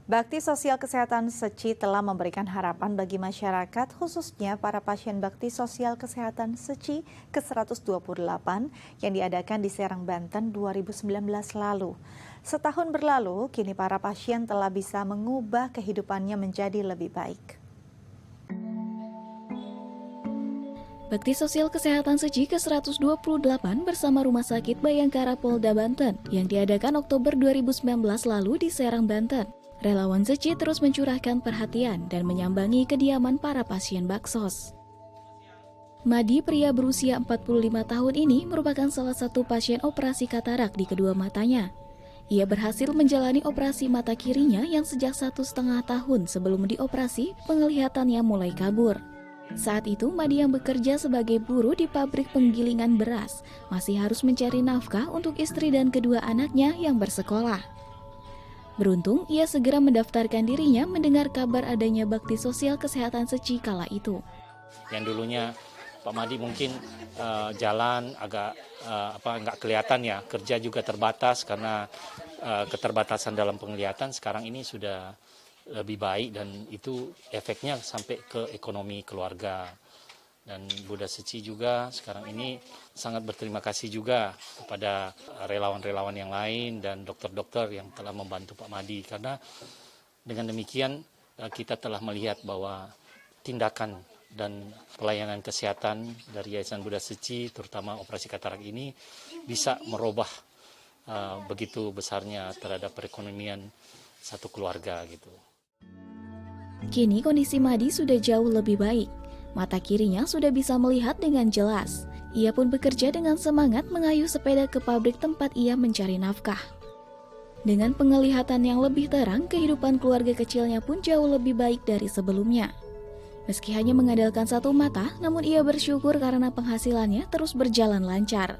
Bakti Sosial Kesehatan Seci telah memberikan harapan bagi masyarakat, khususnya para pasien Bakti Sosial Kesehatan Seci ke-128 yang diadakan di Serang, Banten 2019 lalu. Setahun berlalu, kini para pasien telah bisa mengubah kehidupannya menjadi lebih baik. Bakti Sosial Kesehatan Seci ke-128 bersama Rumah Sakit Bayangkara Polda Banten yang diadakan Oktober 2019 lalu di Serang, Banten. Relawan Seci terus mencurahkan perhatian dan menyambangi kediaman para pasien Baksos. Madi, pria berusia 45 tahun ini merupakan salah satu pasien operasi katarak di kedua matanya. Ia berhasil menjalani operasi mata kirinya yang sejak 1,5 tahun sebelum dioperasi, penglihatannya mulai kabur. Saat itu, Madi yang bekerja sebagai buruh di pabrik penggilingan beras masih harus mencari nafkah untuk istri dan kedua anaknya yang bersekolah. Beruntung, ia segera mendaftarkan dirinya mendengar kabar adanya Bakti Sosial Kesehatan Seci kala itu. Yang dulunya Pak Madi mungkin jalan agak nggak kelihatan ya, kerja juga terbatas karena keterbatasan dalam penglihatan. Sekarang ini sudah lebih baik dan itu efeknya sampai ke ekonomi keluarga. Dan Bunda Seci juga sekarang ini sangat berterima kasih juga kepada relawan-relawan yang lain dan dokter-dokter yang telah membantu Pak Madi, karena dengan demikian kita telah melihat bahwa tindakan dan pelayanan kesehatan dari Yayasan Bunda Seci, terutama operasi katarak ini, bisa merubah begitu besarnya terhadap perekonomian satu keluarga gitu. Kini kondisi Madi sudah jauh lebih baik. Mata kirinya sudah bisa melihat dengan jelas. Ia pun bekerja dengan semangat mengayuh sepeda ke pabrik tempat ia mencari nafkah. Dengan penglihatan yang lebih terang, kehidupan keluarga kecilnya pun jauh lebih baik dari sebelumnya. Meski hanya mengandalkan satu mata, namun ia bersyukur karena penghasilannya terus berjalan lancar.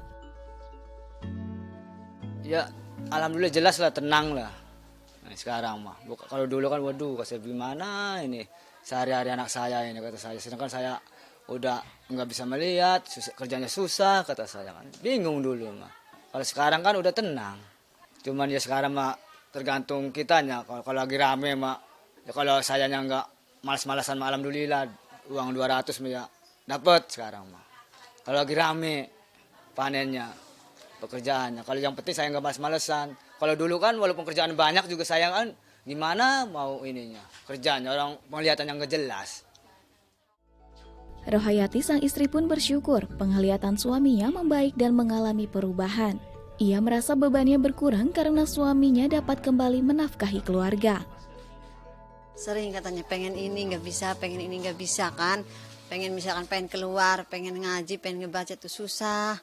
Ya, alhamdulillah jelas lah, tenang lah. Nah, sekarang mah, kalau dulu kan waduh, kasih gimana ini sehari-hari anak saya ini, kata saya. Sedangkan saya udah nggak bisa melihat, kerjanya susah, kata saya kan. Bingung dulu mah. Kalau sekarang kan udah tenang. Cuman ya sekarang mah tergantung kitanya. Kalau lagi rame mah, ya kalau sayanya nggak malas-malasan mah alhamdulillah uang 200 mah ya dapat sekarang mah. Kalau lagi rame panennya, pekerjaannya. Kalau yang penting saya nggak malas-malasan. Kalau dulu kan walaupun kerjaan banyak juga saya kan gimana mau ininya, kerjanya orang penglihatan yang nggak jelas. Rohayati sang istri pun bersyukur penglihatan suaminya membaik dan mengalami perubahan. Ia merasa bebannya berkurang karena suaminya dapat kembali menafkahi keluarga. Sering katanya pengen ini nggak bisa, pengen ini nggak bisa kan. Pengen misalkan pengen keluar, pengen ngaji, pengen ngebaca itu susah.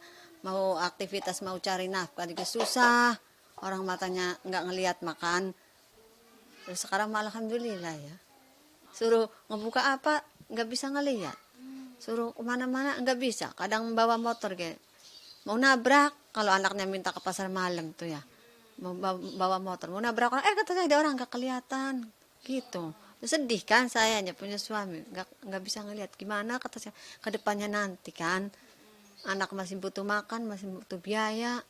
Mau aktivitas, mau cari nafkah juga susah. Orang matanya nggak ngelihat makan. Terus sekarang malah alhamdulillah ya. Suruh ngebuka apa nggak bisa ngelihat. Suruh kemana-mana nggak bisa. Kadang bawa motor kayak mau nabrak. Kalau anaknya minta ke pasar malam tuh ya, mau bawa motor, mau nabrak orang, katanya ada orang nggak kelihatan, gitu. Sedih kan saya punya suami, nggak bisa ngelihat. Gimana kata saya ke depannya nanti kan, anak masih butuh makan, masih butuh biaya.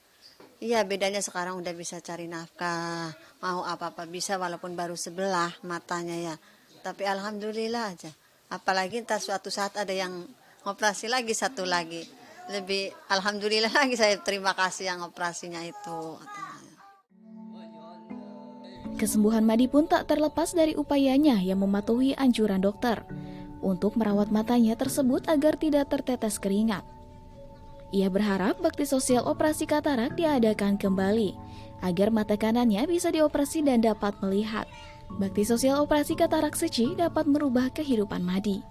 Iya, bedanya sekarang udah bisa cari nafkah, mau apa-apa bisa walaupun baru sebelah matanya ya. Tapi alhamdulillah aja. Apalagi entah suatu saat ada yang operasi lagi, satu lagi. Lebih alhamdulillah lagi, saya terima kasih yang operasinya itu. Kesembuhan Madi pun tak terlepas dari upayanya yang mematuhi anjuran dokter untuk merawat matanya tersebut agar tidak tertetes keringat. Ia berharap bakti sosial operasi katarak diadakan kembali agar mata kanannya bisa dioperasi dan dapat melihat. Bakti sosial operasi katarak Seci dapat merubah kehidupan Madi.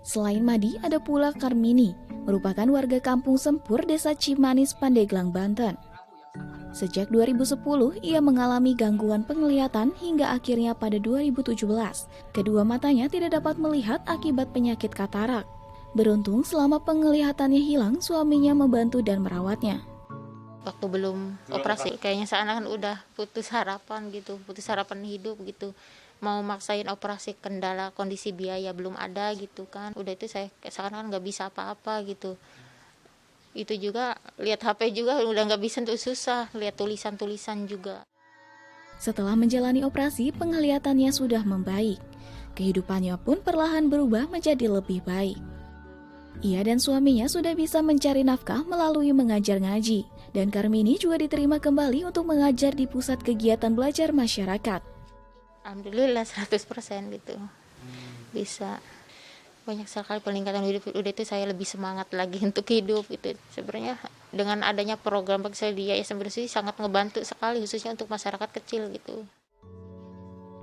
Selain Madi, ada pula Karmini, merupakan warga kampung Sempur, Desa Cimanis, Pandeglang, Banten. Sejak 2010, ia mengalami gangguan penglihatan hingga akhirnya pada 2017, kedua matanya tidak dapat melihat akibat penyakit katarak. Beruntung selama penglihatannya hilang, suaminya membantu dan merawatnya. Waktu belum operasi, kayaknya seakan udah putus harapan gitu, putus harapan hidup gitu. Mau maksain operasi, kendala kondisi biaya belum ada gitu kan. Udah itu saya sekarang nggak bisa apa-apa gitu. Itu juga lihat HP juga udah nggak bisa, tuh susah lihat tulisan-tulisan juga. Setelah menjalani operasi, penglihatannya sudah membaik. Kehidupannya pun perlahan berubah menjadi lebih baik. Ia dan suaminya sudah bisa mencari nafkah melalui mengajar ngaji. Dan Karmini juga diterima kembali untuk mengajar di pusat kegiatan belajar masyarakat. Alhamdulillah 100% gitu. Bisa. Banyak sekali peningkatan hidup. Udah itu saya lebih semangat lagi untuk hidup gitu. Sebenarnya dengan adanya program Bagi Dia ya sebenarnya sangat ngebantu sekali khususnya untuk masyarakat kecil gitu.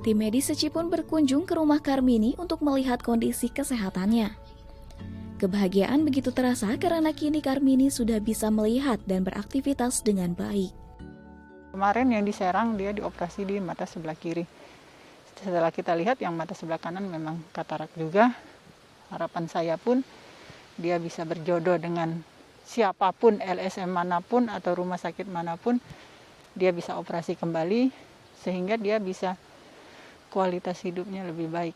Tim medis Seci pun berkunjung ke rumah Karmini untuk melihat kondisi kesehatannya. Kebahagiaan begitu terasa karena kini Karmini sudah bisa melihat dan beraktivitas dengan baik. Kemarin yang di Serang dia dioperasi di mata sebelah kiri. Setelah kita lihat yang mata sebelah kanan memang katarak juga. Harapan saya pun dia bisa berjodoh dengan siapapun, LSM manapun atau rumah sakit manapun, dia bisa operasi kembali sehingga dia bisa kualitas hidupnya lebih baik.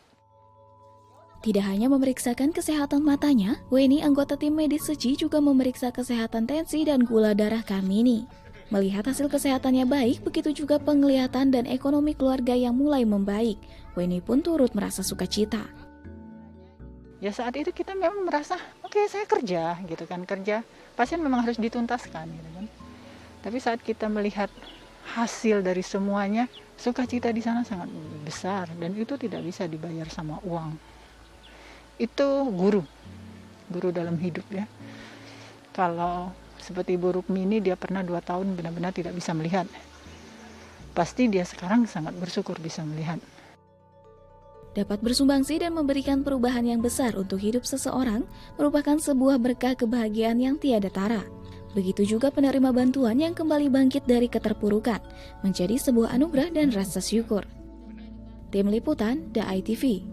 Tidak hanya memeriksakan kesehatan matanya, Weni anggota tim medis Seci juga memeriksa kesehatan tensi dan gula darah Karmini. Melihat hasil kesehatannya baik, begitu juga penglihatan dan ekonomi keluarga yang mulai membaik. Weni pun turut merasa sukacita. Ya saat itu kita memang merasa, oke, saya kerja gitu kan, kerja. Pasien memang harus dituntaskan gitu kan. Tapi saat kita melihat hasil dari semuanya, sukacita di sana sangat besar dan itu tidak bisa dibayar sama uang. Itu guru dalam hidup ya. Kalau seperti Ibu Rukmini, dia pernah 2 tahun benar-benar tidak bisa melihat. Pasti dia sekarang sangat bersyukur bisa melihat. Dapat bersumbangsi dan memberikan perubahan yang besar untuk hidup seseorang merupakan sebuah berkah kebahagiaan yang tiada tara. Begitu juga penerima bantuan yang kembali bangkit dari keterpurukan, menjadi sebuah anugerah dan rasa syukur. Tim Liputan, The ITV.